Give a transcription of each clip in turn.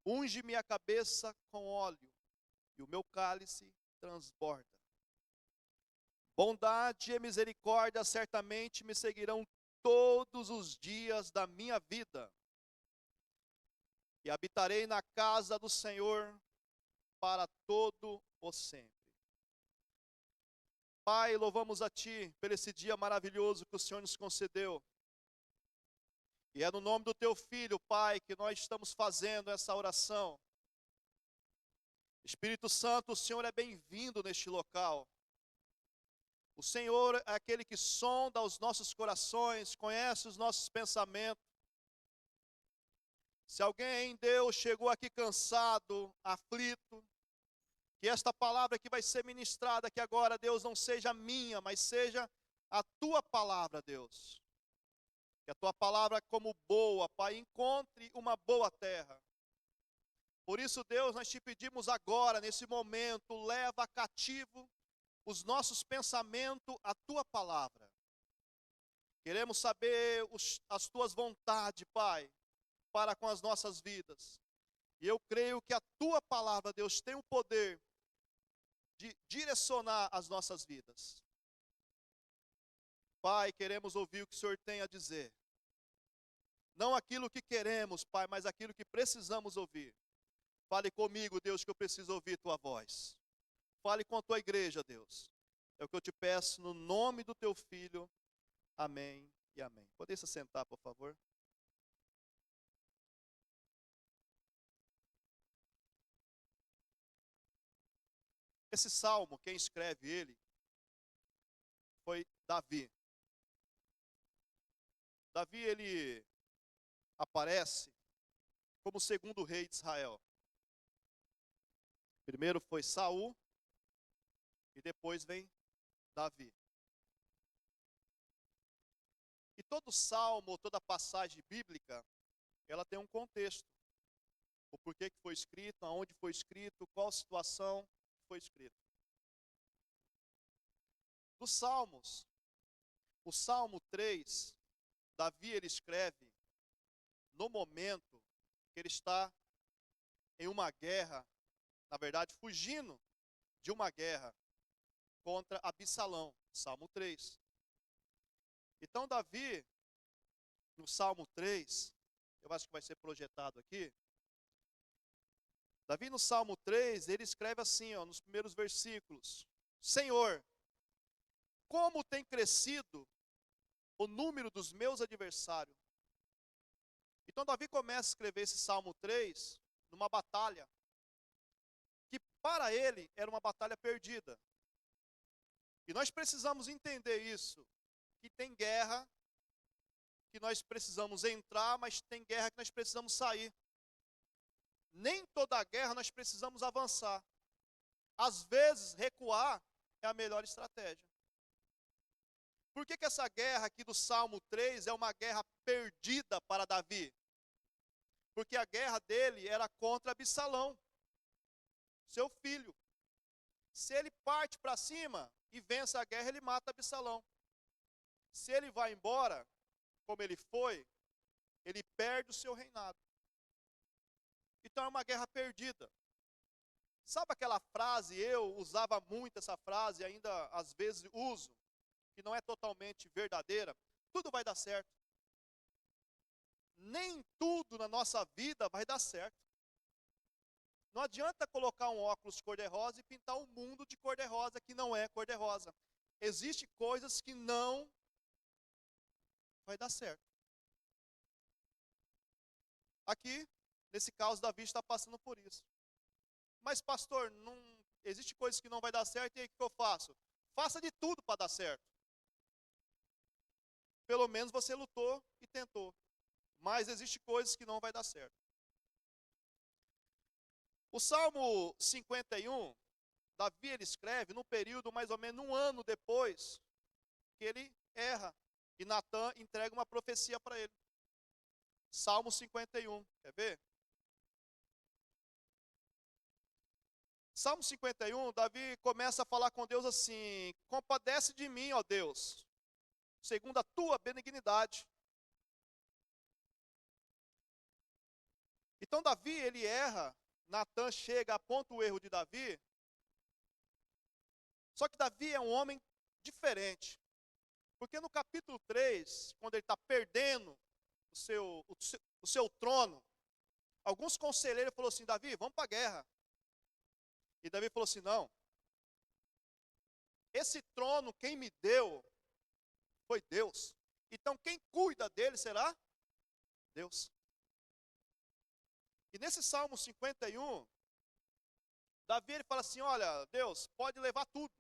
Unge minha cabeça com óleo, e o meu cálice transborda. Bondade e misericórdia certamente me seguirão todos os dias da minha vida, e habitarei na casa do Senhor para todo o sempre. Pai, louvamos a Ti por esse dia maravilhoso que o Senhor nos concedeu. E é no nome do Teu Filho, Pai, que nós estamos fazendo essa oração. Espírito Santo, o Senhor é bem-vindo neste local. O Senhor é aquele que sonda os nossos corações, conhece os nossos pensamentos. Se alguém, Deus, chegou aqui cansado, aflito, que esta palavra que vai ser ministrada aqui agora, Deus, não seja minha, mas seja a Tua palavra, Deus. Que a Tua palavra, como boa, Pai, encontre uma boa terra. Por isso, Deus, nós te pedimos agora, nesse momento, leva cativo os nossos pensamentos à Tua palavra. Queremos saber as Tuas vontades, Pai, para com as nossas vidas. E eu creio que a Tua palavra, Deus, tem o poder de direcionar as nossas vidas. Pai, queremos ouvir o que o Senhor tem a dizer. Não aquilo que queremos, Pai, mas aquilo que precisamos ouvir. Fale comigo, Deus, que eu preciso ouvir Tua voz. Fale com a Tua igreja, Deus. É o que eu te peço no nome do Teu Filho. Amém e amém. Pode se sentar, por favor. Esse salmo, quem escreve ele, foi Davi. Davi, ele aparece como o segundo rei de Israel. Primeiro foi Saul e depois vem Davi. E todo salmo, toda passagem bíblica, ela tem um contexto. O porquê que foi escrito, aonde foi escrito, qual situação foi escrito. Dos salmos, o Salmo 3, Davi ele escreve no momento que ele está em uma guerra, na verdade fugindo de uma guerra contra Absalão, Salmo 3. Então Davi, no Salmo 3, eu acho que vai ser projetado aqui, Davi no Salmo 3, ele escreve assim, ó, nos primeiros versículos: Senhor, como tem crescido o número dos meus adversários. Então Davi começa a escrever esse Salmo 3 numa batalha, que para ele era uma batalha perdida. E nós precisamos entender isso, que tem guerra que nós precisamos entrar, mas tem guerra que nós precisamos sair. Nem toda guerra nós precisamos avançar. Às vezes, recuar é a melhor estratégia. Por que essa guerra aqui do Salmo 3 é uma guerra perdida para Davi? Porque a guerra dele era contra Absalão, seu filho. Se ele parte para cima e vence a guerra, ele mata Absalão. Se ele vai embora, como ele foi, ele perde o seu reinado. Então é uma guerra perdida. Sabe aquela frase, eu usava muito essa frase, ainda às vezes uso, que não é totalmente verdadeira? Tudo vai dar certo. Nem tudo na nossa vida vai dar certo. Não adianta colocar um óculos cor-de-rosa e pintar o mundo de cor-de-rosa, que não é cor-de-rosa. Existem coisas que não vai dar certo. Aqui, nesse caso, Davi está passando por isso. Mas pastor, não existe coisas que não vai dar certo, e aí o que eu faço? Faça de tudo para dar certo. Pelo menos você lutou e tentou. Mas existe coisas que não vai dar certo. O Salmo 51, Davi ele escreve num período mais ou menos um ano depois que ele erra. E Natã entrega uma profecia para ele. Salmo 51, quer ver? Salmo 51, Davi começa a falar com Deus assim: compadece de mim, ó Deus, segundo a tua benignidade. Então Davi, ele erra, Natan chega, aponta o erro de Davi, só que Davi é um homem diferente. Porque no capítulo 3, quando ele está perdendo o seu trono, alguns conselheiros falaram assim, Davi, vamos para a guerra. E Davi falou assim, não, esse trono quem me deu foi Deus. Então quem cuida dele será Deus. E nesse Salmo 51, Davi ele fala assim, olha, Deus, pode levar tudo.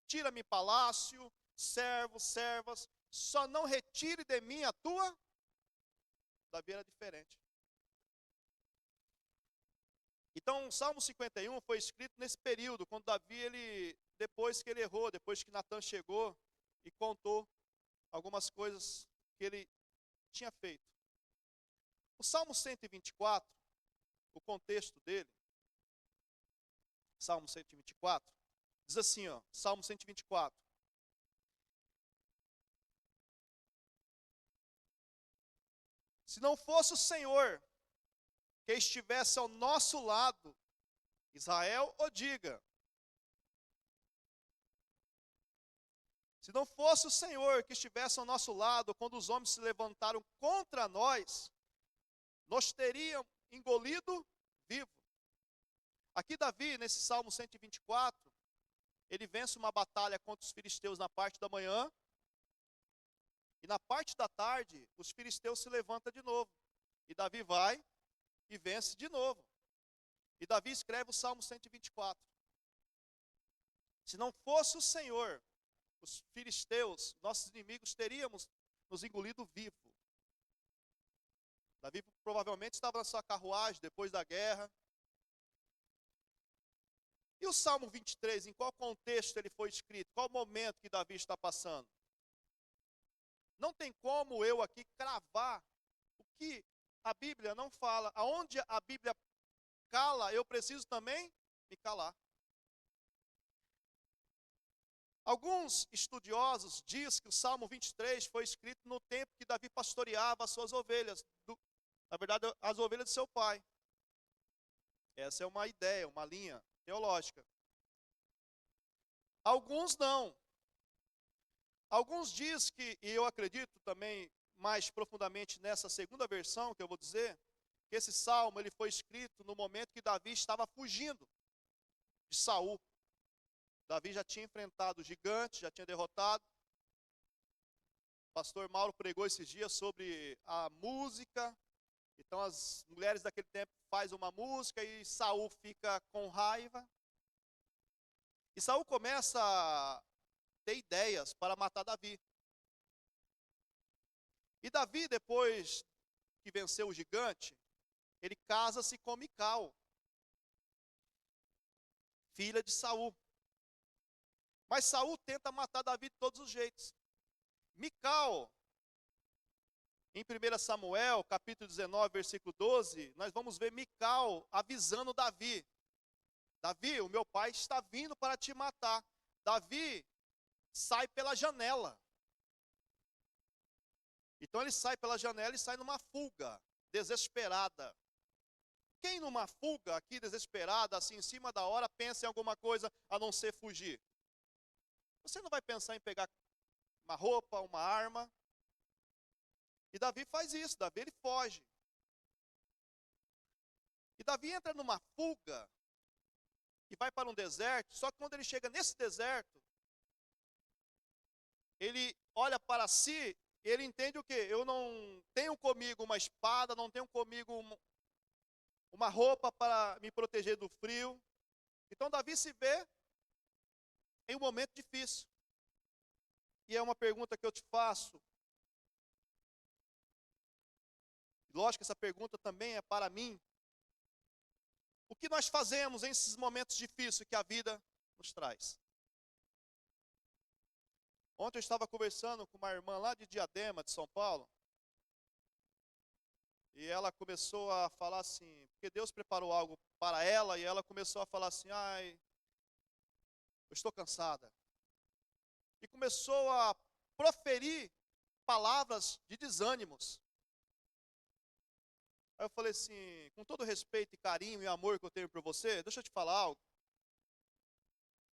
Tira-me palácio, servos, servas, só não retire de mim a tua. Davi era diferente. Então, o Salmo 51 foi escrito nesse período, quando Davi, depois que ele errou, depois que Natan chegou e contou algumas coisas que ele tinha feito. O Salmo 124, o contexto dele, Salmo 124, diz assim, ó, Salmo 124. Se não fosse o Senhor que estivesse ao nosso lado, Israel o diga. Se não fosse o Senhor que estivesse ao nosso lado, quando os homens se levantaram contra nós, nos teriam engolido vivo. Aqui Davi, nesse Salmo 124, ele vence uma batalha contra os filisteus na parte da manhã, e na parte da tarde, os filisteus se levantam de novo. E Davi vai e vence de novo. E Davi escreve o Salmo 124. Se não fosse o Senhor, os filisteus, nossos inimigos, teríamos nos engolido vivo. Davi provavelmente estava na sua carruagem depois da guerra. E o Salmo 23, em qual contexto ele foi escrito? Qual momento que Davi está passando? Não tem como eu aqui cravar o que a Bíblia não fala. Aonde a Bíblia cala, eu preciso também me calar. Alguns estudiosos dizem que o Salmo 23 foi escrito no tempo que Davi pastoreava as suas ovelhas, na verdade, as ovelhas de seu pai. Essa é uma ideia, uma linha teológica. Alguns não. Alguns dizem que, e eu acredito também mais profundamente nessa segunda versão que eu vou dizer, que esse salmo ele foi escrito no momento que Davi estava fugindo de Saul. Davi já tinha enfrentado o gigante, já tinha derrotado. O pastor Mauro pregou esses dias sobre a música. Então as mulheres daquele tempo fazem uma música e Saul fica com raiva. E Saul começa a ter ideias para matar Davi. E Davi, depois que venceu o gigante, ele casa-se com Mical, filha de Saul. Mas Saul tenta matar Davi de todos os jeitos. Mical, em 1 Samuel, capítulo 19, versículo 12, nós vamos ver Mical avisando Davi. Davi, o meu pai está vindo para te matar. Davi sai pela janela. Então ele sai pela janela e sai numa fuga, desesperada. Quem numa fuga aqui, desesperada, assim, em cima da hora, pensa em alguma coisa a não ser fugir? Você não vai pensar em pegar uma roupa, uma arma. E Davi faz isso, Davi ele foge. E Davi entra numa fuga e vai para um deserto, só que quando ele chega nesse deserto, ele olha para si, ele entende o quê? Eu não tenho comigo uma espada, não tenho comigo uma roupa para me proteger do frio. Então Davi se vê em um momento difícil. E é uma pergunta que eu te faço. Lógico que essa pergunta também é para mim. O que nós fazemos nesses momentos difíceis que a vida nos traz? Ontem eu estava conversando com uma irmã lá de Diadema, de São Paulo. E ela começou a falar assim, porque Deus preparou algo para ela, e ela começou a falar assim, ai, eu estou cansada. E começou a proferir palavras de desânimos. Aí eu falei assim, com todo respeito e carinho e amor que eu tenho por você, deixa eu te falar algo.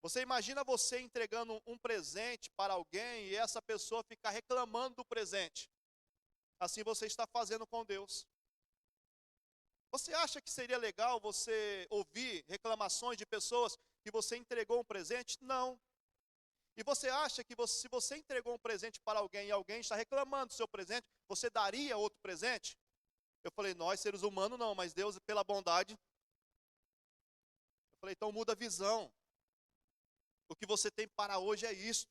Você imagina você entregando um presente para alguém e essa pessoa ficar reclamando do presente. Assim você está fazendo com Deus. Você acha que seria legal você ouvir reclamações de pessoas que você entregou um presente? Não. E você acha que se você entregou um presente para alguém e alguém está reclamando do seu presente, você daria outro presente? Eu falei, nós seres humanos não, mas Deus pela bondade. Eu falei, então muda a visão. O que você tem para hoje é isto.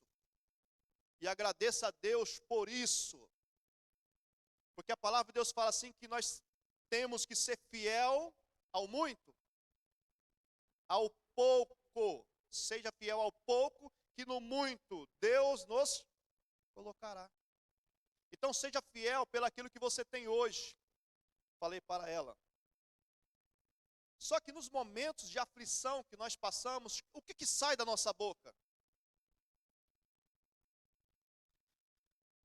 E agradeça a Deus por isso. Porque a palavra de Deus fala assim que nós temos que ser fiel ao muito, ao pouco. Seja fiel ao pouco, que no muito Deus nos colocará. Então seja fiel pelaquilo que você tem hoje. Falei para ela. Só que nos momentos de aflição que nós passamos, o que sai da nossa boca?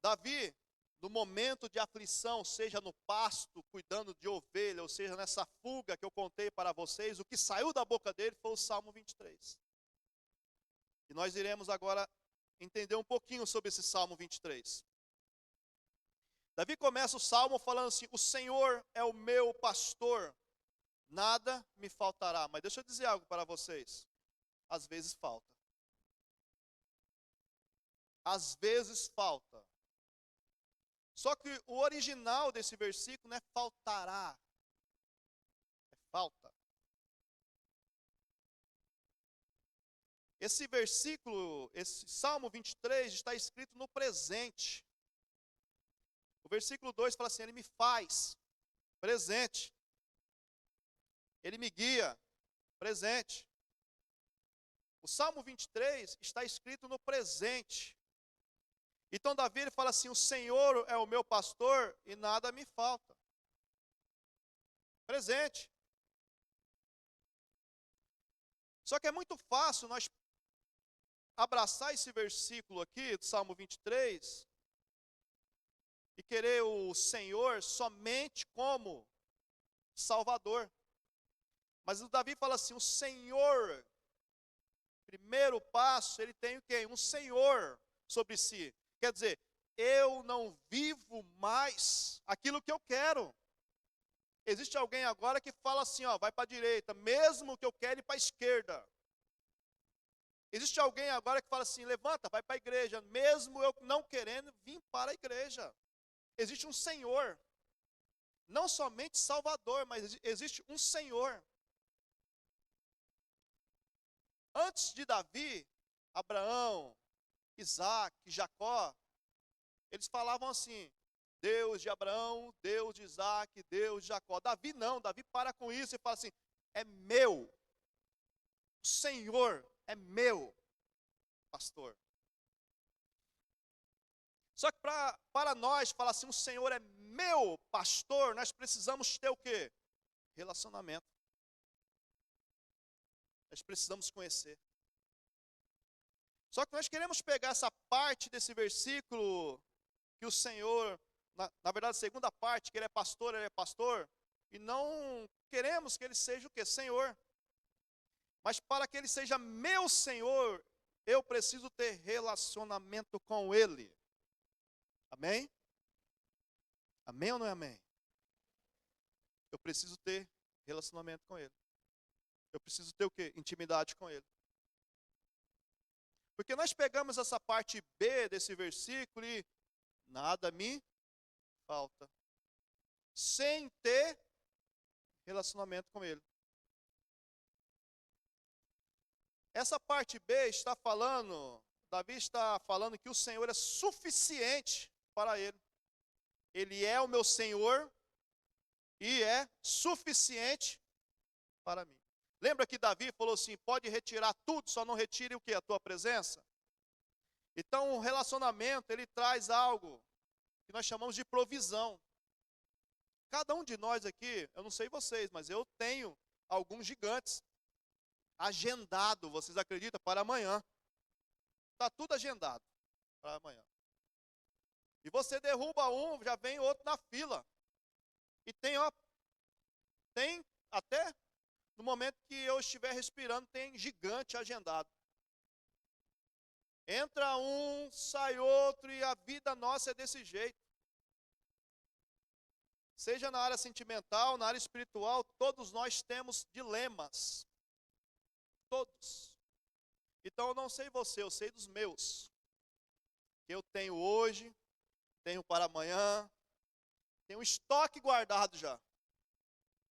Davi, no momento de aflição, seja no pasto, cuidando de ovelha, ou seja, nessa fuga que eu contei para vocês, o que saiu da boca dele foi o Salmo 23. E nós iremos agora entender um pouquinho sobre esse Salmo 23. Davi começa o Salmo falando assim, o Senhor é o meu pastor, nada me faltará. Mas deixa eu dizer algo para vocês, às vezes falta. Às vezes falta. Só que o original desse versículo não é faltará, é falta. Esse versículo, esse Salmo 23 está escrito no presente. O versículo 2 fala assim, ele me faz, presente. Ele me guia, presente. O Salmo 23 está escrito no presente. Então Davi ele fala assim, o Senhor é o meu pastor e nada me falta. Presente. Só que é muito fácil nós abraçar esse versículo aqui, do Salmo 23, e querer o Senhor somente como Salvador. Mas o Davi fala assim, o Senhor, primeiro passo, ele tem o quê? Um Senhor sobre si. Quer dizer, eu não vivo mais aquilo que eu quero. Existe alguém agora que fala assim, ó, vai para a direita, mesmo que eu quero ir para a esquerda. Existe alguém agora que fala assim, levanta, vai para a igreja, mesmo eu não querendo vir para a igreja. Existe um Senhor, não somente Salvador, mas existe um Senhor. Antes de Davi, Abraão, Isaac, Jacó, eles falavam assim, Deus de Abraão, Deus de Isaac, Deus de Jacó. Davi não, Davi para com isso e fala assim, é meu, o Senhor é meu pastor. Só que para nós falar assim, o Senhor é meu pastor, nós precisamos ter o quê? Relacionamento. Nós precisamos conhecer. Só que nós queremos pegar essa parte desse versículo, que o Senhor, na verdade a segunda parte, que ele é pastor, e não queremos que ele seja o quê? Senhor. Mas para que ele seja meu Senhor, eu preciso ter relacionamento com ele. Amém? Amém ou não é amém? Eu preciso ter relacionamento com ele. Eu preciso ter o quê? Intimidade com ele. Porque nós pegamos essa parte B desse versículo e nada me falta. Sem ter relacionamento com ele. Essa parte B está falando, Davi está falando que o Senhor é suficiente para ele. Ele é o meu Senhor e é suficiente para mim. Lembra que Davi falou assim, pode retirar tudo, só não retire o que? A tua presença. Então o relacionamento, ele traz algo que nós chamamos de provisão. Cada um de nós aqui, eu não sei vocês, mas eu tenho alguns gigantes agendado, vocês acreditam, para amanhã. Está tudo agendado para amanhã. E você derruba um, já vem outro na fila. E tem, ó, Tem até no momento que eu estiver respirando, tem gigante agendado. Entra um, sai outro, e a vida nossa é desse jeito. Seja na área sentimental, na área espiritual, todos nós temos dilemas. Todos. Então eu não sei você, eu sei dos meus. Que eu tenho hoje, tenho para amanhã, tenho um estoque guardado já.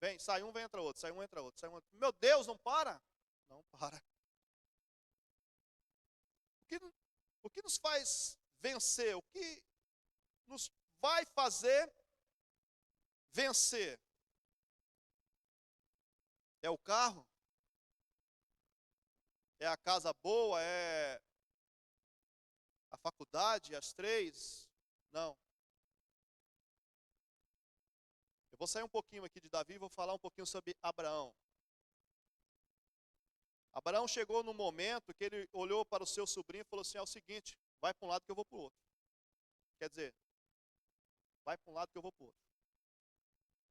Vem, sai um, vem, entra outro, sai um, entra outro, sai um, entra outro. Meu Deus, não para? Não para. O que nos faz vencer? O que nos vai fazer vencer? É o carro? É a casa boa? É a faculdade, as 3? Não. Eu vou sair um pouquinho aqui de Davi e vou falar um pouquinho sobre Abraão. Abraão chegou num momento que ele olhou para o seu sobrinho e falou assim, é o seguinte, vai para um lado que eu vou para o outro. Quer dizer, vai para um lado que eu vou para o outro.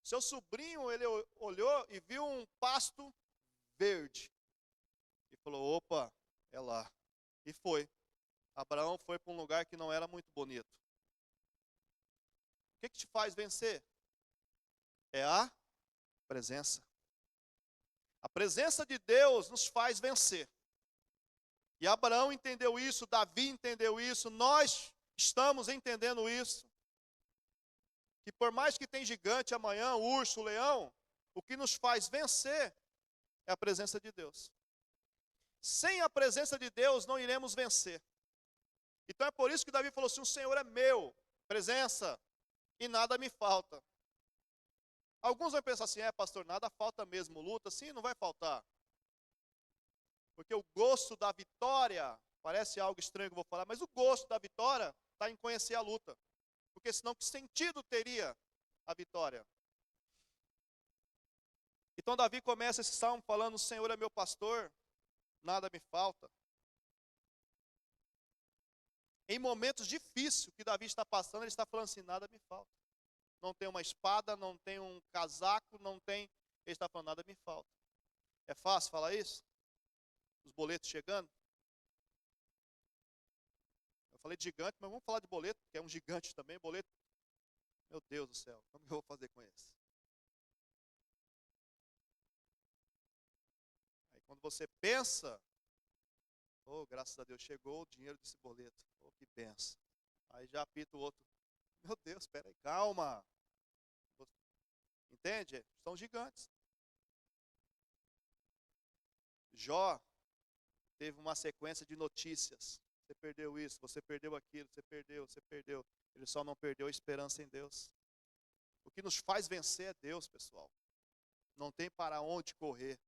Seu sobrinho, ele olhou e viu um pasto verde. E falou, opa, é lá. E foi. Abraão foi para um lugar que não era muito bonito. O que te faz vencer? É a presença. A presença de Deus nos faz vencer. E Abraão entendeu isso, Davi entendeu isso, nós estamos entendendo isso. Que por mais que tem gigante amanhã, urso, leão, o que nos faz vencer é a presença de Deus. Sem a presença de Deus não iremos vencer. Então é por isso que Davi falou assim, o Senhor é meu, presença, e nada me falta. Alguns vão pensar assim, pastor, nada falta mesmo, luta, sim, não vai faltar. Porque o gosto da vitória, parece algo estranho que eu vou falar, mas o gosto da vitória está em conhecer a luta. Porque senão que sentido teria a vitória? Então Davi começa esse salmo falando, o Senhor é meu pastor, nada me falta. Em momentos difíceis que Davi está passando, ele está falando assim, nada me falta. Não tem uma espada, não tem um casaco, não tem... Ele está falando, nada me falta. É fácil falar isso? Os boletos chegando? Eu falei de gigante, mas vamos falar de boleto, que é um gigante também, boleto. Meu Deus do céu, como eu vou fazer com esse? Aí quando você pensa, oh, graças a Deus, chegou o dinheiro desse boleto. Oh, que benção. Aí já apita o outro. Meu Deus, espera aí, calma. Entende? São gigantes. Jó teve uma sequência de notícias. Você perdeu isso, você perdeu aquilo, você perdeu, você perdeu. Ele só não perdeu a esperança em Deus. O que nos faz vencer é Deus, pessoal. Não tem para onde correr.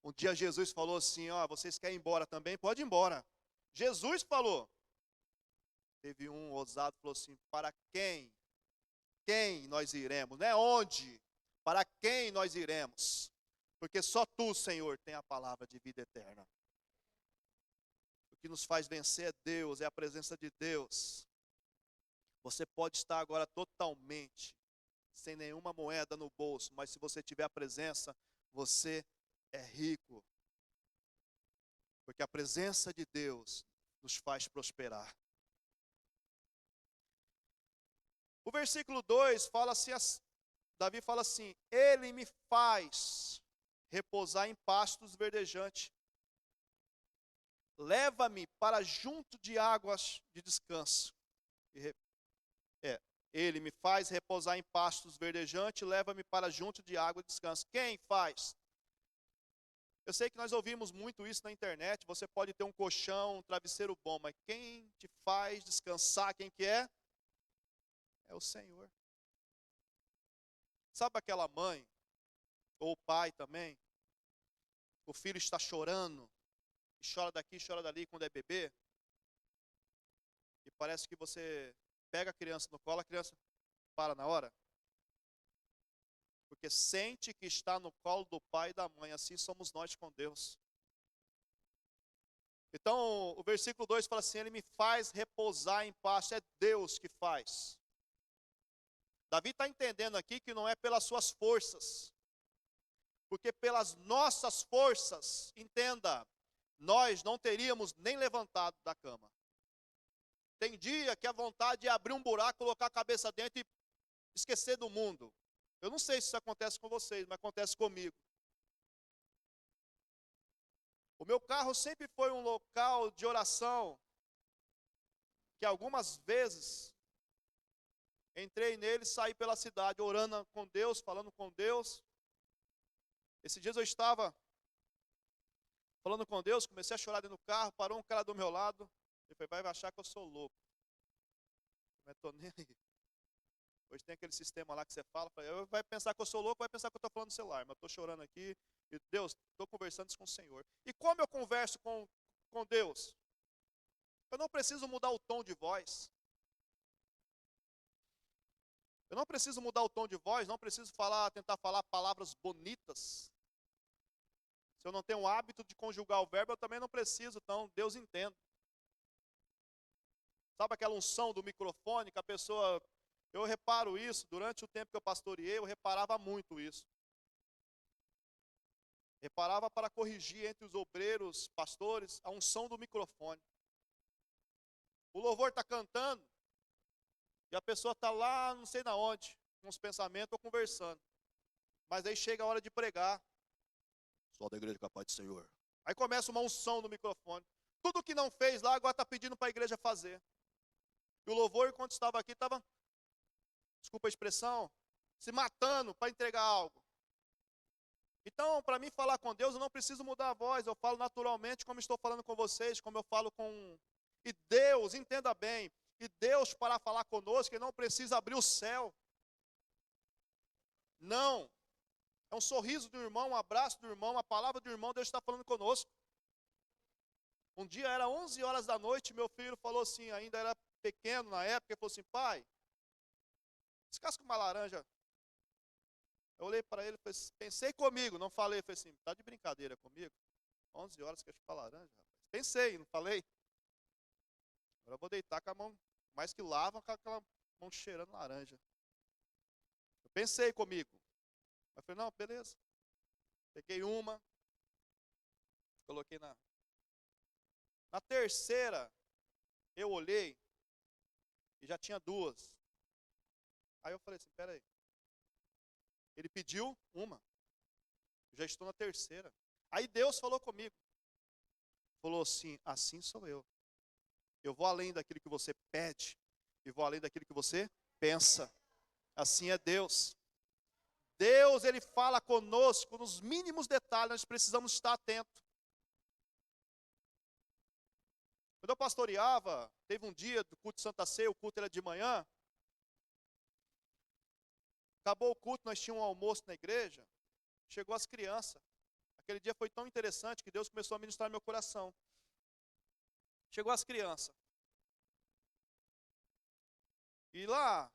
Um dia Jesus falou assim, ó, vocês querem ir embora também? Pode ir embora. Jesus falou. Teve um ousado que falou assim, para quem? Quem nós iremos? Não é onde? Para quem nós iremos? Porque só tu, Senhor, tem a palavra de vida eterna. O que nos faz vencer é Deus, é a presença de Deus. Você pode estar agora totalmente sem nenhuma moeda no bolso, mas se você tiver a presença, você é rico. Porque a presença de Deus nos faz prosperar. O versículo 2 fala assim, Davi fala assim, ele me faz repousar em pastos verdejantes. Leva-me para junto de águas de descanso. Ele me faz repousar em pastos verdejantes, leva-me para junto de água de descanso. Quem faz? Eu sei que nós ouvimos muito isso na internet, você pode ter um colchão, um travesseiro bom, mas quem te faz descansar, quem que é? É o Senhor. Sabe aquela mãe, ou o pai também, o filho está chorando, e chora daqui, chora dali quando é bebê, e parece que você pega a criança no colo, a criança para na hora, porque sente que está no colo do pai e da mãe, assim somos nós com Deus. Então, o versículo 2 fala assim, ele me faz repousar em paz, é Deus que faz. Davi está entendendo aqui que não é pelas suas forças, Porque pelas nossas forças, entenda, nós não teríamos nem levantado da cama. Tem dia que a vontade é abrir um buraco, colocar a cabeça dentro e esquecer do mundo. Eu não sei se isso acontece com vocês, mas acontece comigo. O meu carro sempre foi um local de oração, que algumas vezes entrei nele e saí pela cidade, orando com Deus, falando com Deus. Esses dias eu estava falando com Deus, comecei a chorar dentro do carro, parou um cara do meu lado, ele falou, vai achar que eu sou louco. Mas estou nem aí. Hoje tem aquele sistema lá que você fala, vai pensar que eu sou louco, vai pensar que eu estou falando no celular, mas eu estou chorando aqui, e Deus, estou conversando isso com o Senhor. E como eu converso com Deus? Eu não preciso mudar o tom de voz. Eu não preciso mudar o tom de voz, não preciso tentar falar palavras bonitas. Se eu não tenho o hábito de conjugar o verbo, eu também não preciso, então Deus entende. Sabe aquela unção do microfone que a pessoa... Eu reparo isso, durante o tempo que eu pastoreei, eu reparava muito isso. Reparava para corrigir entre os obreiros, pastores, a unção do microfone. O louvor está cantando, e a pessoa está lá, não sei na onde, com os pensamentos ou conversando. Mas aí chega a hora de pregar. Só da igreja capaz do Senhor. Aí começa uma unção no microfone. Tudo que não fez lá, agora está pedindo para a igreja fazer. E o louvor, enquanto estava aqui, estava, desculpa a expressão, se matando para entregar algo. Então, para mim falar com Deus, eu não preciso mudar a voz. Eu falo naturalmente como estou falando com vocês, como eu falo com... E Deus, entenda bem, e Deus para falar conosco, Ele não precisa abrir o céu. Não. É um sorriso do irmão, um abraço do irmão, uma palavra do irmão, Deus está falando conosco. Um dia era 11 horas da noite, meu filho falou assim, ainda era pequeno na época, ele falou assim, pai, descasca uma laranja. Eu olhei para ele, pensei comigo, não falei, falei assim, tá de brincadeira comigo? 11 horas que eu chupar laranja, rapaz. Pensei, não falei. Agora eu vou deitar com a mão, mais que lava, com aquela mão cheirando laranja. Eu pensei comigo. Eu falei, não, beleza. Peguei uma, coloquei na terceira, eu olhei e já tinha duas. Aí eu falei assim, peraí. Ele pediu uma, eu já estou na terceira. Aí Deus falou comigo. Falou assim, assim sou eu. Eu vou além daquilo que você pede e vou além daquilo que você pensa. Assim é Deus. Deus, Ele fala conosco nos mínimos detalhes, nós precisamos estar atentos. Quando eu pastoreava, teve um dia do culto de Santa Ceia, o culto era de manhã. Acabou o culto, nós tínhamos um almoço na igreja, chegou as crianças. Aquele dia foi tão interessante que Deus começou a ministrar no meu coração. Chegou as crianças. E lá,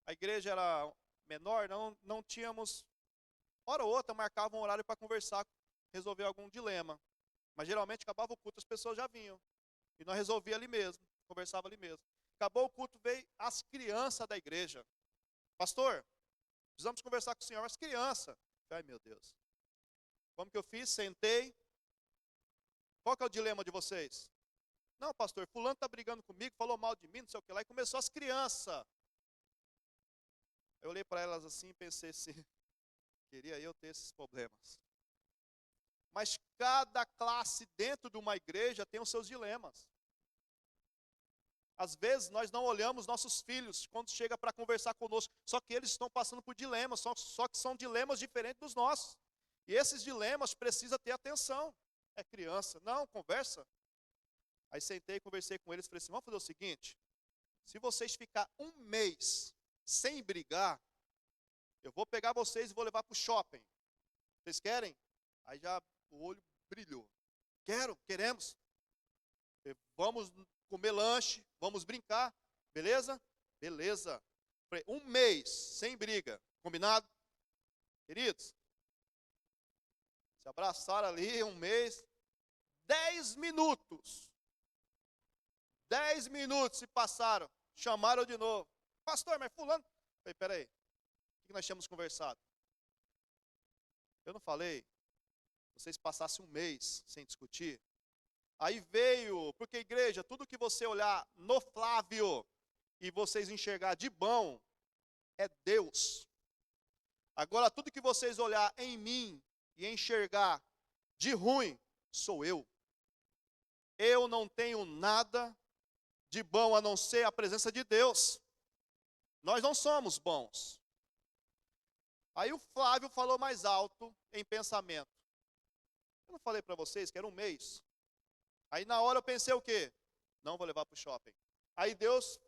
a igreja era menor, não tínhamos, hora ou outra, marcava um horário para conversar, resolver algum dilema. Mas geralmente acabava o culto, as pessoas já vinham. E nós resolvíamos ali mesmo, conversava ali mesmo. Acabou o culto, veio as crianças da igreja. Pastor, precisamos conversar com o senhor, as crianças. Ai meu Deus. Como que eu fiz? Sentei. Qual que é o dilema de vocês? Não, pastor, fulano está brigando comigo, falou mal de mim, não sei o que lá, e começou as crianças. Eu olhei para elas assim e pensei assim, queria eu ter esses problemas. Mas cada classe dentro de uma igreja tem os seus dilemas. Às vezes nós não olhamos nossos filhos quando chega para conversar conosco, só que eles estão passando por dilemas, só que são dilemas diferentes dos nossos. E esses dilemas precisam ter atenção. É criança, não, conversa. Aí sentei, conversei com eles, falei assim, vamos fazer o seguinte, se vocês ficar um mês sem brigar, eu vou pegar vocês e vou levar para o shopping. Vocês querem? Aí já o olho brilhou. Queremos. Vamos comer lanche, vamos brincar, beleza? Beleza. Falei, um mês sem briga, combinado? Queridos, se abraçaram ali um mês, 10 minutos. 10 minutos se passaram, chamaram de novo. Pastor, mas fulano... Falei, peraí, o que nós tínhamos conversado? Eu não falei? Vocês passassem um mês sem discutir. Aí veio, porque igreja, tudo que você olhar no Flávio e vocês enxergar de bom, é Deus. Agora, tudo que vocês olhar em mim e enxergar de ruim, sou eu. Eu não tenho nada de bom a não ser a presença de Deus. Nós não somos bons. Aí o Flávio falou mais alto em pensamento. Eu não falei para vocês que era um mês. Aí na hora eu pensei o quê? Não vou levar para o shopping. Aí Deus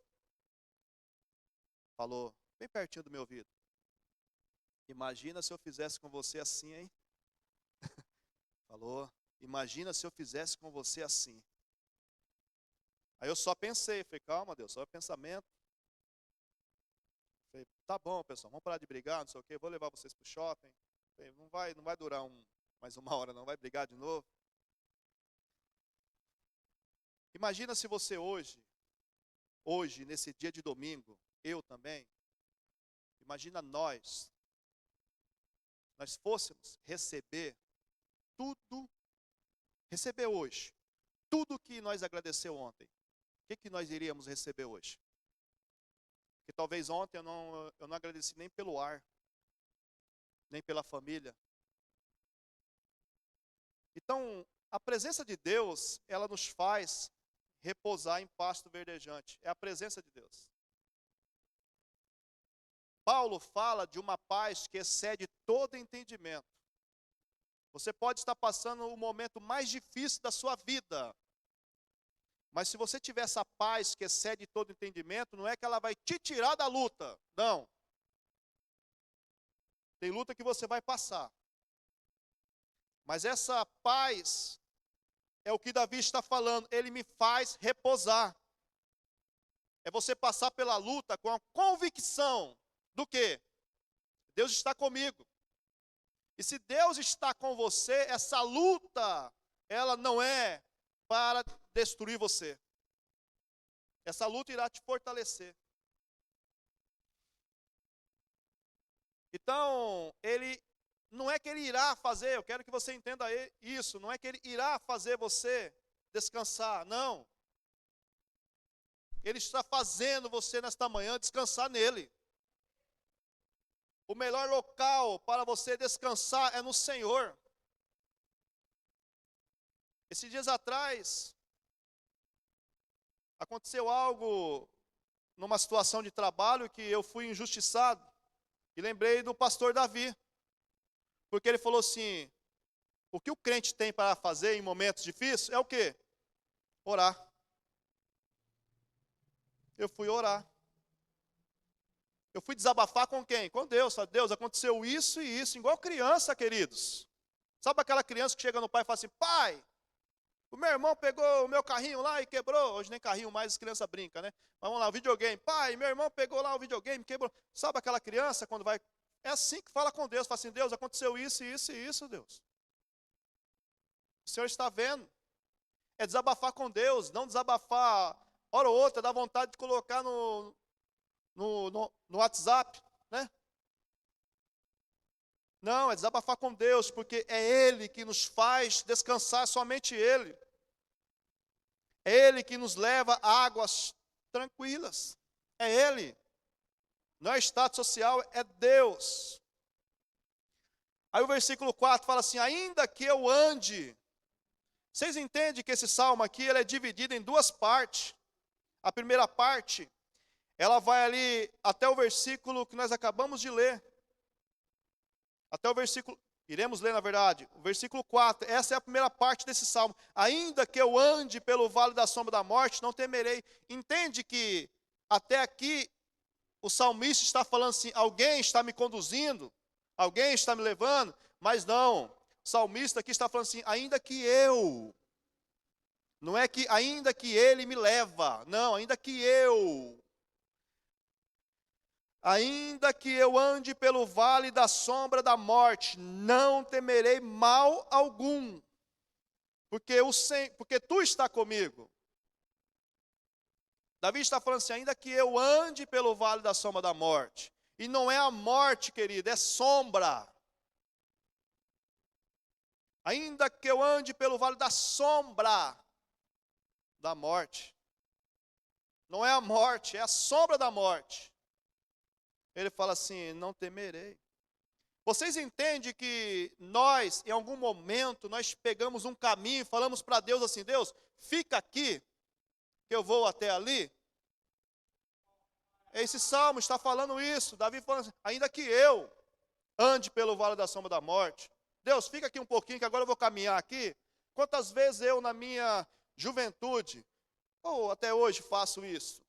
falou, bem pertinho do meu ouvido. Imagina se eu fizesse com você assim, hein? Falou, imagina se eu fizesse com você assim. Aí eu só pensei, falei, calma Deus, só pensamento. Falei, tá bom pessoal, vamos parar de brigar, não sei o quê, vou levar vocês para o shopping. Falei, não vai durar mais uma hora não, vai brigar de novo. Imagina se você hoje, nesse dia de domingo, eu também, imagina nós fôssemos receber hoje, tudo que nós agradeceu ontem. O que nós iríamos receber hoje? Porque talvez ontem eu não agradeci nem pelo ar, nem pela família. Então, a presença de Deus, ela nos faz repousar em pasto verdejante. É a presença de Deus. Paulo fala de uma paz que excede todo entendimento. Você pode estar passando o momento mais difícil da sua vida. Mas se você tiver essa paz que excede todo entendimento, não é que ela vai te tirar da luta. Não. Tem luta que você vai passar. Mas essa paz é o que Davi está falando. Ele me faz repousar. É você passar pela luta com a convicção do quê? Deus está comigo. E se Deus está com você, essa luta, ela não é para destruir você. Essa luta irá te fortalecer. Então, não é que ele irá fazer, eu quero que você entenda isso, não é que ele irá fazer você descansar, não. Ele está fazendo você nesta manhã descansar nele. O melhor local para você descansar é no Senhor. Esses dias atrás, aconteceu algo numa situação de trabalho que eu fui injustiçado. E lembrei do pastor Davi. Porque ele falou assim, o que o crente tem para fazer em momentos difíceis é o quê? Orar. Eu fui orar. Eu fui desabafar com quem? Com Deus. Falei, Deus, aconteceu isso e isso. Igual criança, queridos. Sabe aquela criança que chega no pai e fala assim, pai, o meu irmão pegou o meu carrinho lá e quebrou. Hoje nem carrinho mais, as crianças brincam, né? Mas vamos lá, o videogame. Pai, meu irmão pegou lá o videogame, quebrou. Sabe aquela criança quando vai... É assim que fala com Deus. Fala assim, Deus, aconteceu isso, isso e isso, Deus. O Senhor está vendo. É desabafar com Deus, não desabafar hora ou outra, dá vontade de colocar no WhatsApp, né? Não, é desabafar com Deus, porque é Ele que nos faz descansar, somente Ele. É Ele que nos leva a águas tranquilas. É Ele. Não é status social, é Deus. Aí o versículo 4 fala assim, ainda que eu ande. Vocês entendem que esse salmo aqui ele é dividido em duas partes. A primeira parte, ela vai ali até o versículo que nós acabamos de ler. Até o versículo, iremos ler na verdade, o versículo 4, essa é a primeira parte desse salmo. Ainda que eu ande pelo vale da sombra da morte, não temerei. Entende que até aqui o salmista está falando assim, alguém está me conduzindo, alguém está me levando, mas não. O salmista aqui está falando assim, ainda que eu, não é que ainda que ele me leva, não, ainda que eu. Ainda que eu ande pelo vale da sombra da morte, não temerei mal algum, porque tu está comigo. Davi está falando assim, ainda que eu ande pelo vale da sombra da morte. E não é a morte, querido, é sombra. Ainda que eu ande pelo vale da sombra da morte. Não é a morte, é a sombra da morte. Ele fala assim, não temerei. Vocês entendem que nós, em algum momento, nós pegamos um caminho e falamos para Deus assim, Deus, fica aqui, que eu vou até ali? Esse salmo está falando isso, Davi falando assim, ainda que eu ande pelo vale da sombra da morte, Deus, fica aqui um pouquinho, que agora eu vou caminhar aqui. Quantas vezes eu, na minha juventude, ou até hoje faço isso?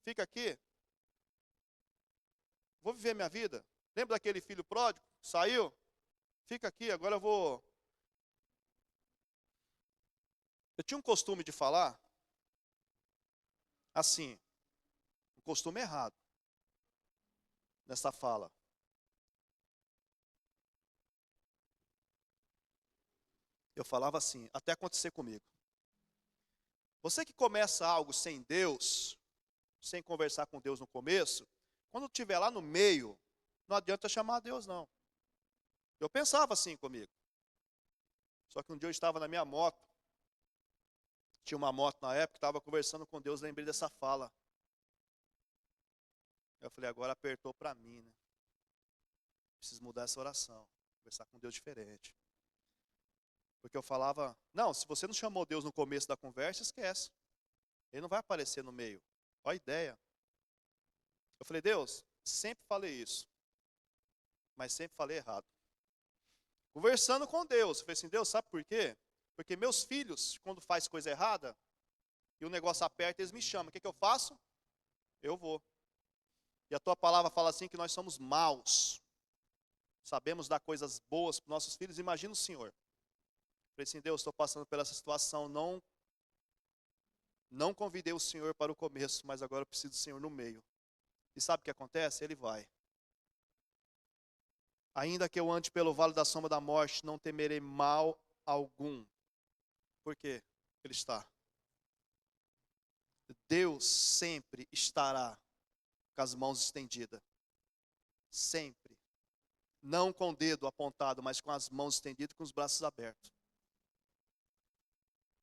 Fica aqui, vou viver minha vida. Lembra daquele filho pródigo? Saiu? Fica aqui, agora eu vou. Eu tinha um costume de falar assim, um costume errado nessa fala. Eu falava assim, até acontecer comigo. Você que começa algo sem Deus, sem conversar com Deus no começo, quando estiver lá no meio, não adianta chamar a Deus, não. Eu pensava assim comigo. Só que um dia eu estava na minha moto. Tinha uma moto na época, estava conversando com Deus, lembrei dessa fala. Eu falei, agora apertou para mim, né? Preciso mudar essa oração. Conversar com Deus diferente. Porque eu falava, não, se você não chamou Deus no começo da conversa, esquece. Ele não vai aparecer no meio. Olha a ideia. Eu falei, Deus, sempre falei isso. Mas sempre falei errado. Conversando com Deus, eu falei assim, Deus, sabe por quê? Porque meus filhos, quando faz coisa errada, e o negócio aperta, eles me chamam. O que eu faço? Eu vou. E a tua palavra fala assim que nós somos maus. Sabemos dar coisas boas para os nossos filhos. Imagina o Senhor. Eu falei assim, Deus, estou passando por essa situação. Não convidei o Senhor para o começo, mas agora eu preciso do Senhor no meio. E sabe o que acontece? Ele vai. Ainda que eu ande pelo vale da sombra da morte, não temerei mal algum. Por quê? Ele está. Deus sempre estará com as mãos estendidas. Sempre. Não com o dedo apontado, mas com as mãos estendidas e com os braços abertos.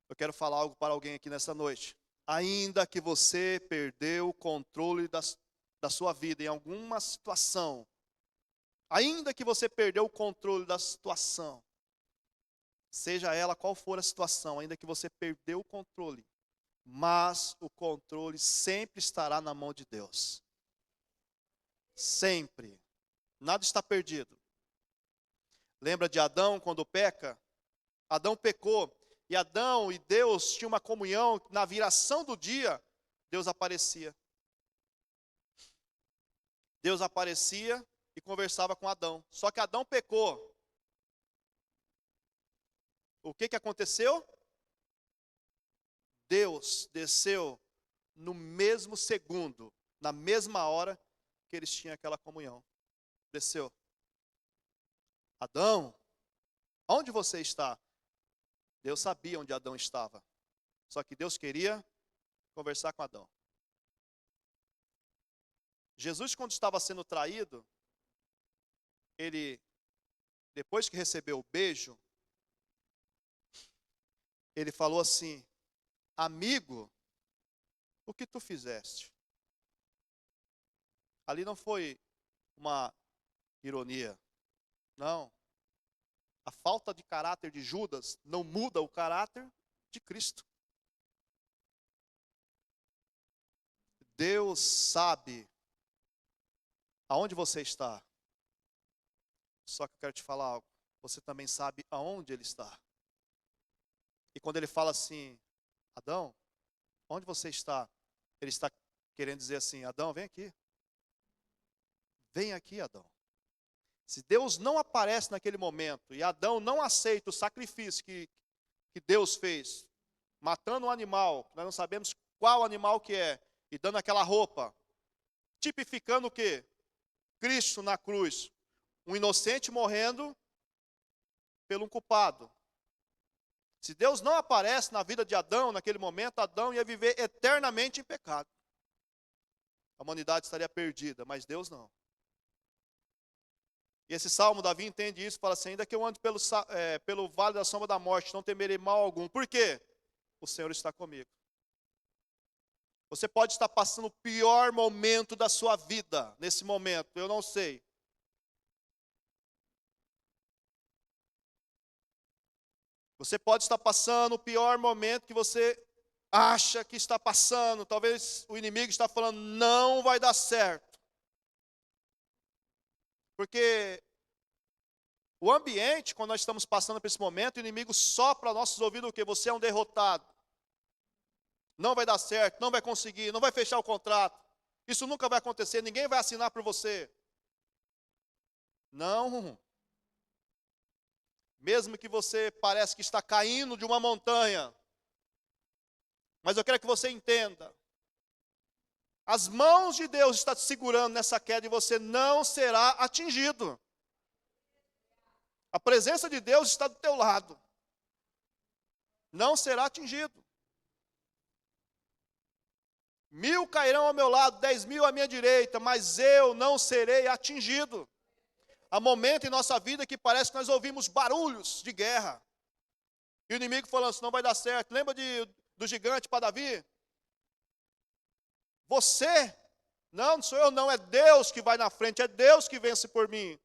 Eu quero falar algo para alguém aqui nessa noite. Ainda que você perdeu o controle da sua vida em alguma situação, ainda que você perdeu o controle da situação, seja ela qual for a situação, ainda que você perdeu o controle, mas o controle sempre estará na mão de Deus. Sempre. Nada está perdido. Lembra de Adão quando peca? Adão pecou. E Adão e Deus tinham uma comunhão. Na viração do dia, Deus aparecia. Deus aparecia e conversava com Adão. Só que Adão pecou. O que aconteceu? Deus desceu no mesmo segundo, na mesma hora que eles tinham aquela comunhão. Desceu. Adão, onde você está? Deus sabia onde Adão estava. Só que Deus queria conversar com Adão. Jesus, quando estava sendo traído, ele, depois que recebeu o beijo, ele falou assim, amigo, o que tu fizeste? Ali não foi uma ironia, não. A falta de caráter de Judas não muda o caráter de Cristo. Deus sabe aonde você está. Só que eu quero te falar algo. Você também sabe aonde Ele está. E quando Ele fala assim, Adão, onde você está? Ele está querendo dizer assim, Adão, vem aqui. Vem aqui, Adão. Se Deus não aparece naquele momento e Adão não aceita o sacrifício que Deus fez, matando um animal, nós não sabemos qual animal que é, e dando aquela roupa, tipificando o quê? Cristo na cruz, um inocente morrendo pelo um culpado. Se Deus não aparece na vida de Adão, naquele momento, Adão ia viver eternamente em pecado. A humanidade estaria perdida, mas Deus não. E esse salmo, Davi entende isso, fala assim, ainda que eu ande pelo vale da sombra da morte, não temerei mal algum. Por quê? O Senhor está comigo. Você pode estar passando o pior momento da sua vida, nesse momento, eu não sei. Você pode estar passando o pior momento que você acha que está passando. Talvez o inimigo está falando, não vai dar certo. Porque o ambiente, quando nós estamos passando por esse momento, o inimigo sopra aos nossos ouvidos o quê? Você é um derrotado. Não vai dar certo, não vai conseguir, não vai fechar o contrato. Isso nunca vai acontecer, ninguém vai assinar por você. Não. Mesmo que você pareça que está caindo de uma montanha, mas eu quero que você entenda. As mãos de Deus estão te segurando nessa queda e você não será atingido. A presença de Deus está do teu lado. Não será atingido. 1000 cairão ao meu lado, 10.000 à minha direita, mas eu não serei atingido. Há momento em nossa vida que parece que nós ouvimos barulhos de guerra. E o inimigo falando assim, não vai dar certo. Lembra do gigante para Davi? Você? Não sou eu não, é Deus que vai na frente, é Deus que vence por mim.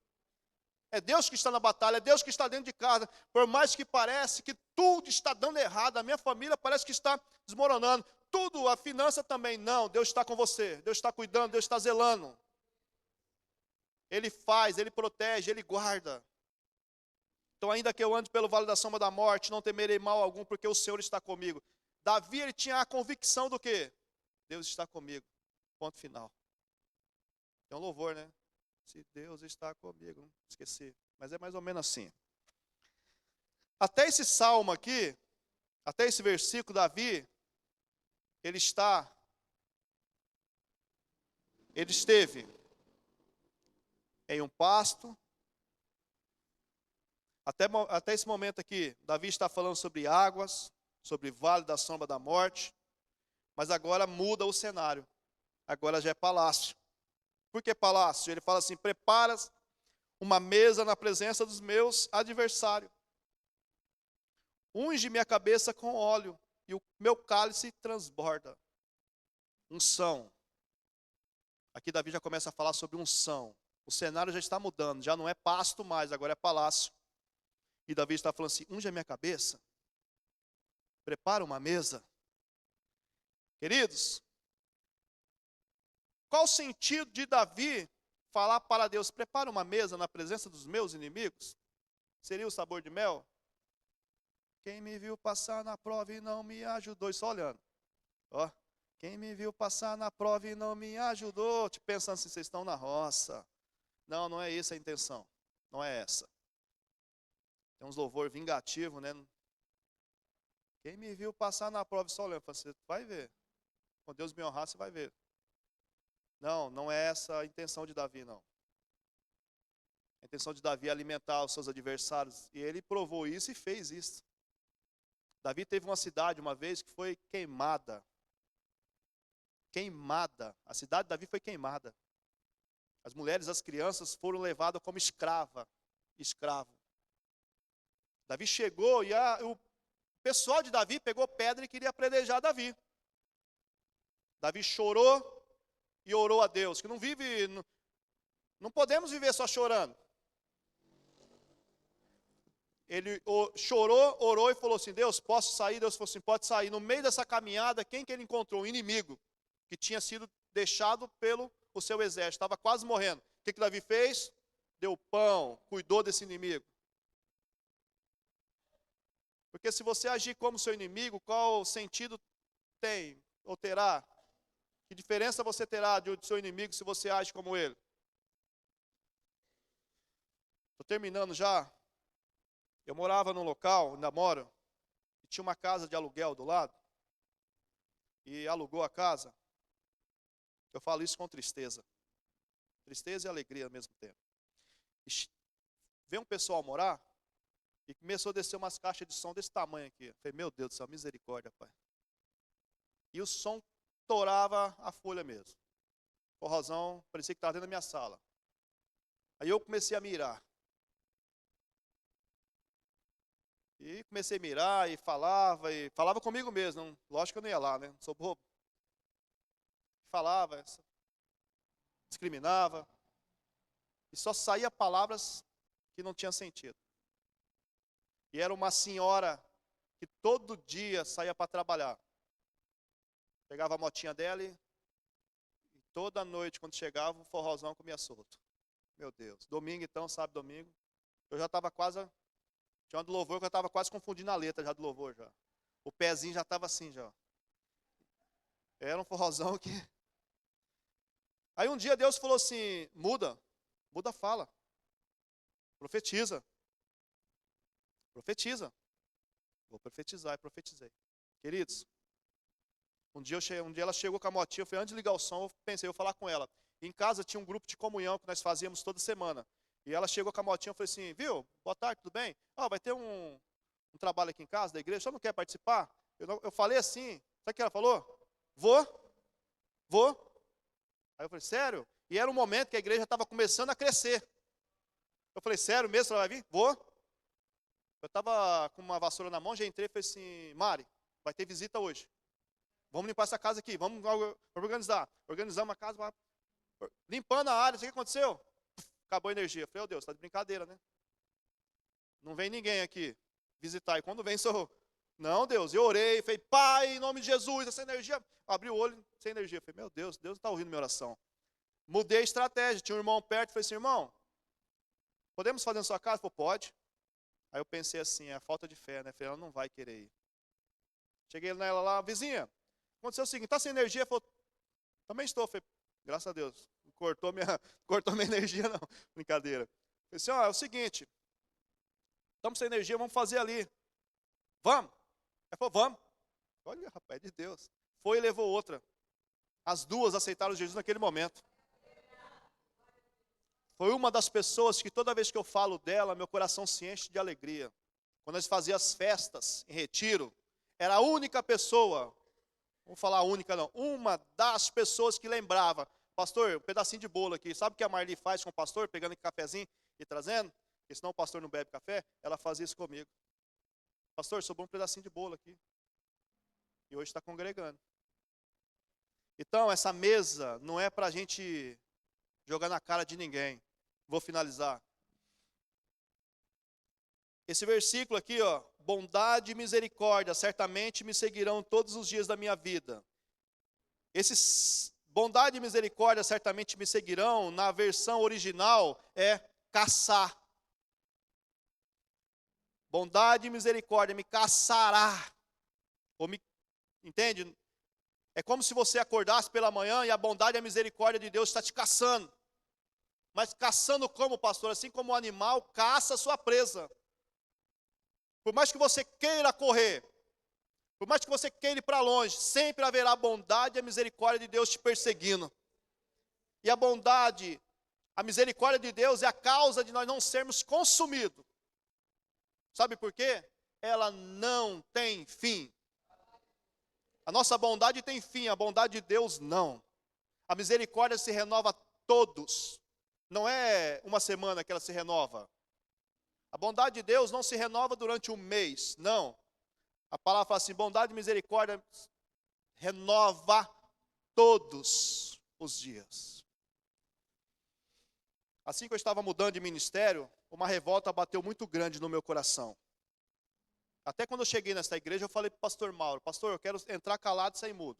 É Deus que está na batalha, é Deus que está dentro de casa. Por mais que pareça que tudo está dando errado, a minha família parece que está desmoronando. Tudo, a finança também, não, Deus está com você, Deus está cuidando, Deus está zelando. Ele faz, Ele protege, Ele guarda. Então ainda que eu ande pelo vale da sombra da morte, não temerei mal algum, porque o Senhor está comigo. Davi, ele tinha a convicção do quê? Deus está comigo, ponto final. É um louvor, né? Se Deus está comigo, não esqueci. Mas é mais ou menos assim. Até esse salmo aqui, até esse versículo, Davi, ele esteve em um pasto. Até esse momento aqui, Davi está falando sobre águas, sobre vale da sombra da morte. Mas agora muda o cenário. Agora já é palácio. Por que palácio? Ele fala assim, preparas uma mesa na presença dos meus adversários. Unge minha cabeça com óleo e o meu cálice transborda. Unção. Aqui Davi já começa a falar sobre unção. O cenário já está mudando, já não é pasto mais, agora é palácio. E Davi está falando assim, unge a minha cabeça, prepara uma mesa. Queridos, qual o sentido de Davi falar para Deus, prepara uma mesa na presença dos meus inimigos? Seria o sabor de mel? Quem me viu passar na prova e não me ajudou, e só olhando. Ó, quem me viu passar na prova e não me ajudou, te pensando assim, vocês estão na roça. Não, não é essa a intenção, não é essa. Tem uns louvor vingativo, né? Quem me viu passar na prova e só olhando, você vai ver. Quando Deus me honrar, você vai ver. Não, não é essa a intenção de Davi, não. A intenção de Davi é alimentar os seus adversários. E ele provou isso e fez isso. Davi teve uma cidade uma vez que foi queimada. Queimada. A cidade de Davi foi queimada. As mulheres, as crianças foram levadas como escravo. Davi chegou e o pessoal de Davi pegou pedra e queria apedrejar Davi. Davi chorou e orou a Deus, que não podemos viver só chorando. Ele chorou, orou e falou assim, Deus, posso sair? Deus falou assim, pode sair. No meio dessa caminhada, quem que ele encontrou? Um inimigo, que tinha sido deixado pelo seu exército, estava quase morrendo. O que Davi fez? Deu pão, cuidou desse inimigo. Porque se você agir como seu inimigo, qual sentido tem ou terá? Que diferença você terá do seu inimigo se você age como ele? Estou terminando já. Eu morava num local, ainda moro, e tinha uma casa de aluguel do lado, e alugou a casa. Eu falo isso com tristeza. Tristeza e alegria ao mesmo tempo. E veio um pessoal morar, e começou a descer umas caixas de som desse tamanho aqui. Eu falei, meu Deus do céu, misericórdia, pai. E o som torava a folha mesmo. Forrozão, parecia que estava dentro da minha sala. Aí eu comecei a mirar. E comecei a mirar e falava comigo mesmo. Não, lógico que eu não ia lá, né? Não sou bobo. Falava, discriminava. E só saía palavras que não tinham sentido. E era uma senhora que todo dia saía para trabalhar. Pegava a motinha dela e toda noite, quando chegava, o forrozão comia solto. Meu Deus. Domingo então, sábado, domingo. Eu já estava quase... Tinha uma do louvor que eu estava quase confundindo a letra já do louvor já. O pezinho já estava assim já. Era um forrozão que... Aí um dia Deus falou assim, muda a fala. Profetiza. Profetiza. Vou profetizar e profetizei. Queridos, um dia ela chegou com a motinha, eu falei, antes de ligar o som, eu pensei, eu vou falar com ela. Em casa tinha um grupo de comunhão que nós fazíamos toda semana. E ela chegou com a motinha, eu falei assim, viu, boa tarde, tudo bem? Vai ter um trabalho aqui em casa, da igreja, você não quer participar? Eu falei assim, sabe o que ela falou? Vou. Aí eu falei, sério? E era um momento que a igreja estava começando a crescer. Eu falei, sério mesmo, você vai vir? Vou. Eu estava com uma vassoura na mão, já entrei e falei assim, Mari, vai ter visita hoje. Vamos limpar essa casa aqui, vamos organizar. Organizamos a casa, limpando a área, sabe o que aconteceu? Acabou a energia. Eu falei, oh Deus, está de brincadeira, né? Não vem ninguém aqui visitar. E quando vem, sou... Não, Deus, eu orei, falei, Pai, em nome de Jesus, essa energia... Abri o olho, sem energia. Falei, meu Deus, Deus está ouvindo minha oração. Mudei a estratégia, tinha um irmão perto, falei assim, irmão, podemos fazer na sua casa? Ele falou, pode. Aí eu pensei assim, é a falta de fé, né? Falei, ela não vai querer ir. Cheguei nela lá, vizinha, aconteceu o seguinte, está sem energia? Ela falou, também estou. Falei, graças a Deus, cortou minha energia não, brincadeira. Falei assim, é o seguinte, estamos sem energia, vamos fazer ali. Vamos? Ela falou, vamos. Olha, rapaz, é de Deus. Foi e levou outra. As duas aceitaram Jesus naquele momento. Foi uma das pessoas que toda vez que eu falo dela, meu coração se enche de alegria. Quando nós fazíamos as festas em retiro, era a única pessoa, vamos falar a única não, uma das pessoas que lembrava, pastor, um pedacinho de bolo aqui, sabe o que a Marli faz com o pastor, pegando aquele cafezinho e trazendo? Porque senão o pastor não bebe café, ela fazia isso comigo. Pastor, sobrou um pedacinho de bolo aqui. E hoje está congregando. Então, essa mesa não é para a gente jogar na cara de ninguém. Vou finalizar. Esse versículo aqui, ó, bondade e misericórdia certamente me seguirão todos os dias da minha vida. Esses bondade e misericórdia certamente me seguirão, na versão original é caçar. Bondade e misericórdia me caçará. Entende? É como se você acordasse pela manhã e a bondade e a misericórdia de Deus está te caçando. Mas caçando como, pastor? Assim como o animal caça a sua presa. Por mais que você queira correr, por mais que você queira ir para longe, sempre haverá a bondade e a misericórdia de Deus te perseguindo. E a bondade, a misericórdia de Deus é a causa de nós não sermos consumidos. Sabe por quê? Ela não tem fim. A nossa bondade tem fim, a bondade de Deus não. A misericórdia se renova todos. Não é uma semana que ela se renova. A bondade de Deus não se renova durante um mês, não. A palavra fala assim, bondade e misericórdia renova todos os dias. Assim que eu estava mudando de ministério, uma revolta bateu muito grande no meu coração. Até quando eu cheguei nessa igreja, eu falei para o pastor Mauro, pastor, eu quero entrar calado e sair mudo.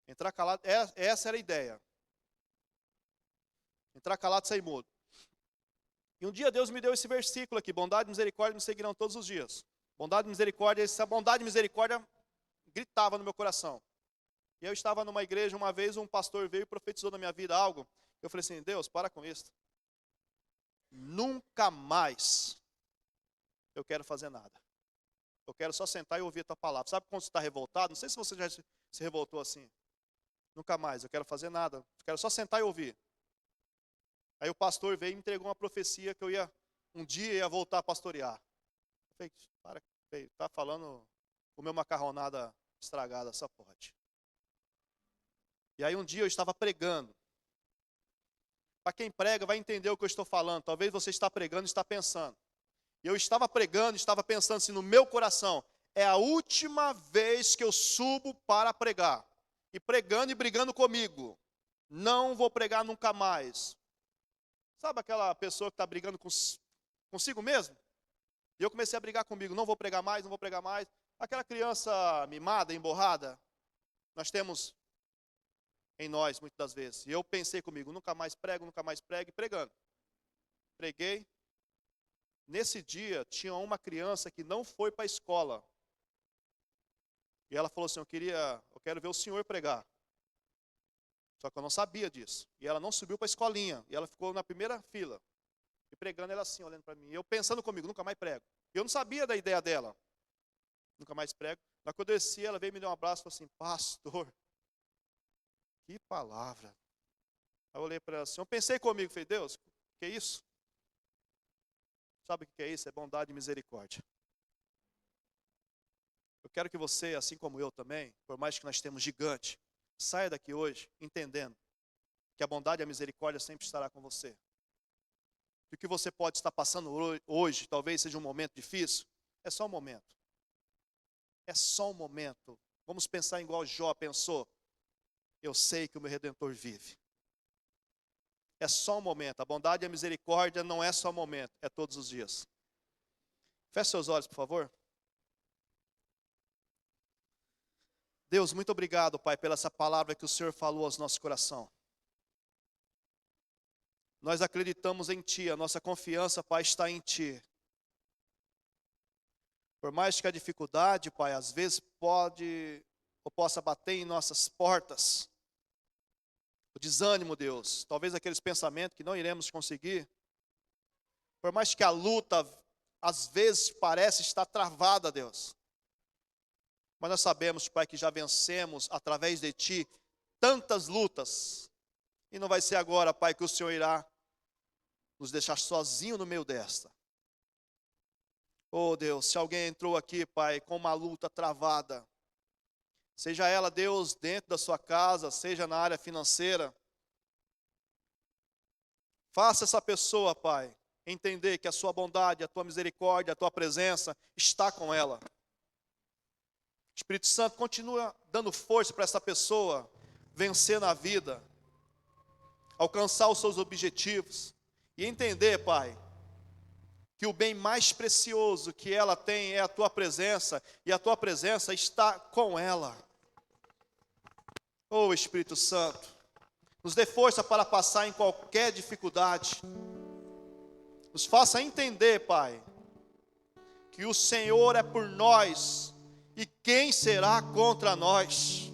Entrar calado, essa era a ideia. Entrar calado e sair mudo. E um dia Deus me deu esse versículo aqui, bondade e misericórdia me seguirão todos os dias. Bondade e misericórdia, essa bondade e misericórdia gritava no meu coração. E eu estava numa igreja, uma vez um pastor veio e profetizou na minha vida algo. Eu falei assim, Deus, para com isso. Nunca mais eu quero fazer nada. Eu quero só sentar e ouvir a tua palavra. Sabe quando você está revoltado? Não sei se você já se revoltou assim. Nunca mais, eu quero fazer nada. Eu quero só sentar e ouvir. Aí o pastor veio e me entregou uma profecia que um dia ia voltar a pastorear. Eu falei, para, tá falando, comeu macarronada estragada, só pode. E aí um dia eu estava pregando. Para quem prega vai entender o que eu estou falando. Talvez você está pregando e está pensando. E eu estava pregando, estava pensando assim no meu coração. É a última vez que eu subo para pregar. E pregando e brigando comigo. Não vou pregar nunca mais. Sabe aquela pessoa que está brigando consigo mesmo? E eu comecei a brigar comigo. Não vou pregar mais, não vou pregar mais. Aquela criança mimada, emborrada. Nós temos em nós, muitas das vezes. E eu pensei comigo, nunca mais prego, e pregando. Preguei. Nesse dia, tinha uma criança que não foi para a escola. E ela falou assim, eu quero ver o senhor pregar. Só que eu não sabia disso. E ela não subiu para a escolinha. E ela ficou na primeira fila. E pregando ela assim, olhando para mim. E eu pensando comigo, nunca mais prego. E eu não sabia da ideia dela. Nunca mais prego. Mas quando eu desci, ela veio me dar um abraço e falou assim, pastor, que palavra. Aí eu olhei para ela assim, eu pensei comigo, falei, Deus, que é isso? Sabe o que é isso? É bondade e misericórdia. Eu quero que você, assim como eu também, por mais que nós temos gigante, saia daqui hoje entendendo que a bondade e a misericórdia sempre estará com você. E o que você pode estar passando hoje, talvez seja um momento difícil, é só um momento. É só um momento. Vamos pensar igual Jó pensou. Eu sei que o meu Redentor vive. É só um momento. A bondade e a misericórdia não é só um momento, é todos os dias. Feche seus olhos, por favor. Deus, muito obrigado, Pai, pela essa palavra que o Senhor falou aos nossos corações. Nós acreditamos em Ti, a nossa confiança, Pai, está em Ti. Por mais que a dificuldade, Pai, às vezes possa bater em nossas portas. O desânimo, Deus, talvez aqueles pensamentos que não iremos conseguir. Por mais que a luta, às vezes, parece estar travada, Deus. Mas nós sabemos, Pai, que já vencemos, através de Ti, tantas lutas. E não vai ser agora, Pai, que o Senhor irá nos deixar sozinho no meio desta. Oh, Deus, se alguém entrou aqui, Pai, com uma luta travada, seja ela, Deus, dentro da sua casa, seja na área financeira, faça essa pessoa, Pai, entender que a sua bondade, a tua misericórdia, a tua presença está com ela. Espírito Santo, continua dando força para essa pessoa vencer na vida, alcançar os seus objetivos e entender, Pai, que o bem mais precioso que ela tem é a tua presença e a tua presença está com ela. Oh, Espírito Santo, nos dê força para passar em qualquer dificuldade. Nos faça entender, Pai, que o Senhor é por nós e quem será contra nós.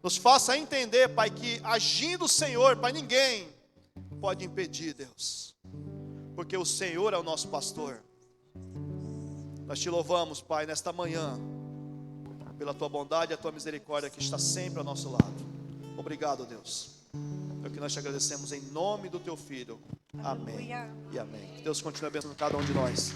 Nos faça entender, Pai, que agindo o Senhor, Pai, ninguém pode impedir, Deus. Porque o Senhor é o nosso pastor. Nós te louvamos, Pai, nesta manhã, pela tua bondade e a tua misericórdia que está sempre ao nosso lado. Obrigado, Deus. É o que nós te agradecemos em nome do teu Filho. Amém e amém. Que Deus continue abençoando cada um de nós.